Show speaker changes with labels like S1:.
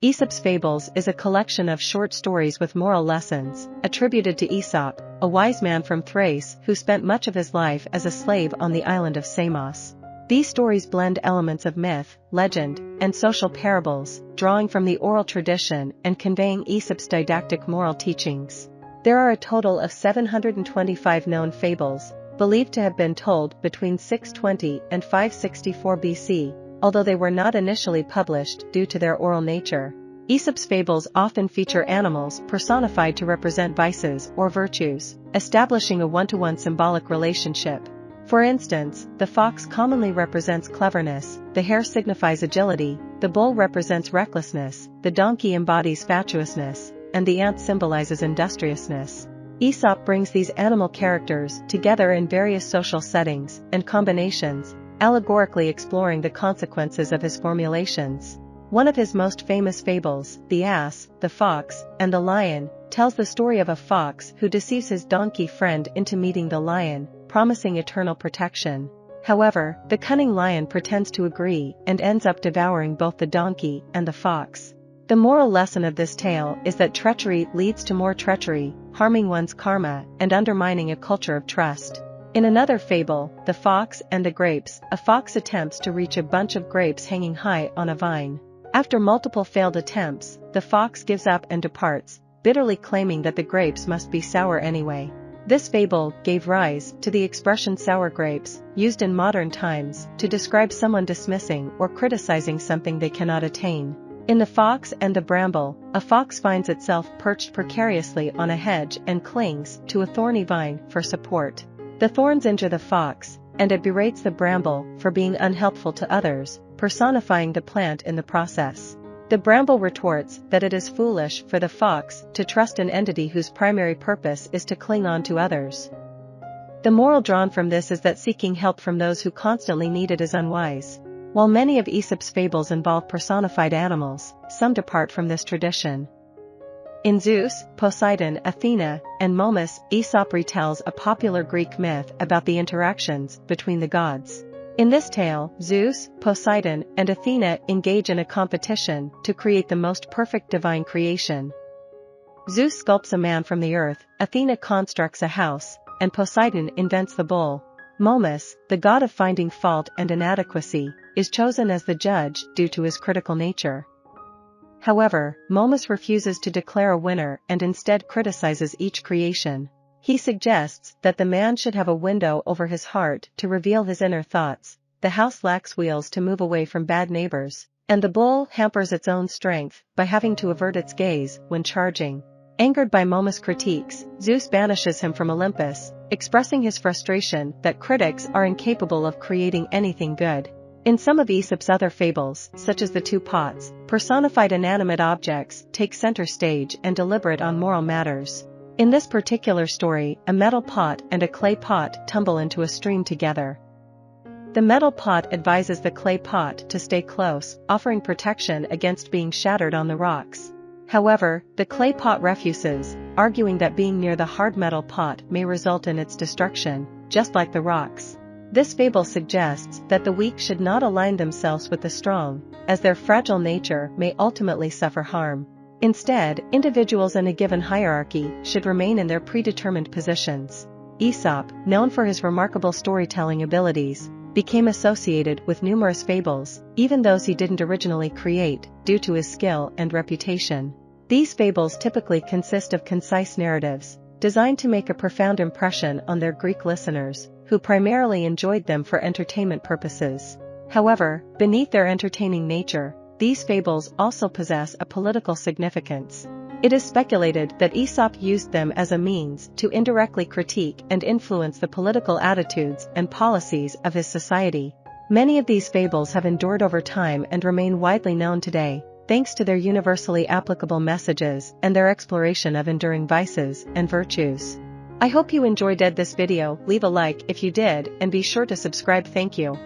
S1: Aesop's Fables is a collection of short stories with moral lessons, attributed to Aesop, a wise man from Thrace who spent much of his life as a slave on the island of Samos. These stories blend elements of myth, legend, and social parables, drawing from the oral tradition and conveying Aesop's didactic moral teachings. There are a total of 725 known fables, believed to have been told between 620 and 564 BC, although they were not initially published due to their oral nature. Aesop's fables often feature animals personified to represent vices or virtues, establishing a one-to-one symbolic relationship. For instance, the fox commonly represents cleverness, the hare signifies agility, the bull represents recklessness, the donkey embodies fatuousness, and the ant symbolizes industriousness. Aesop brings these animal characters together in various social settings and combinations, allegorically exploring the consequences of his formulations. One of his most famous fables, The Ass, the Fox, and the Lion, tells the story of a fox who deceives his donkey friend into meeting the lion, promising eternal protection. However, the cunning lion pretends to agree and ends up devouring both the donkey and the fox. The moral lesson of this tale is that treachery leads to more treachery, harming one's karma and undermining a culture of trust. In another fable, The Fox and the Grapes, a fox attempts to reach a bunch of grapes hanging high on a vine. After multiple failed attempts, the fox gives up and departs, bitterly claiming that the grapes must be sour anyway. This fable gave rise to the expression sour grapes, used in modern times to describe someone dismissing or criticizing something they cannot attain. In The Fox and the Bramble, a fox finds itself perched precariously on a hedge and clings to a thorny vine for support. The thorns injure the fox, and it berates the bramble for being unhelpful to others, personifying the plant in the process. The bramble retorts that it is foolish for the fox to trust an entity whose primary purpose is to cling on to others. The moral drawn from this is that seeking help from those who constantly need it is unwise. While many of Aesop's fables involve personified animals, some depart from this tradition. In Zeus, Poseidon, Athena, and Momus, Aesop retells a popular Greek myth about the interactions between the gods. In this tale, Zeus, Poseidon, and Athena engage in a competition to create the most perfect divine creation. Zeus sculpts a man from the earth, Athena constructs a house, and Poseidon invents the bull. Momus, the god of finding fault and inadequacy, is chosen as the judge due to his critical nature. However, Momus refuses to declare a winner and instead criticizes each creation. He suggests that the man should have a window over his heart to reveal his inner thoughts, the house lacks wheels to move away from bad neighbors, and the bull hampers its own strength by having to avert its gaze when charging. Angered by Momus' critiques, Zeus banishes him from Olympus, expressing his frustration that critics are incapable of creating anything good. In some of Aesop's other fables, such as the Two Pots, personified inanimate objects take center stage and deliberate on moral matters. In this particular story, a metal pot and a clay pot tumble into a stream together. The metal pot advises the clay pot to stay close, offering protection against being shattered on the rocks. However, the clay pot refuses, arguing that being near the hard metal pot may result in its destruction, just like the rocks. This fable suggests that the weak should not align themselves with the strong, as their fragile nature may ultimately suffer harm. Instead, individuals in a given hierarchy should remain in their predetermined positions. Aesop, known for his remarkable storytelling abilities, became associated with numerous fables, even those he didn't originally create, due to his skill and reputation. These fables typically consist of concise narratives, designed to make a profound impression on their Greek listeners, who primarily enjoyed them for entertainment purposes. However, beneath their entertaining nature, these fables also possess a political significance. It is speculated that Aesop used them as a means to indirectly critique and influence the political attitudes and policies of his society. Many of these fables have endured over time and remain widely known today, thanks to their universally applicable messages and their exploration of enduring vices and virtues. I hope you enjoyed this video. Leave a like if you did and be sure to subscribe. Thank you.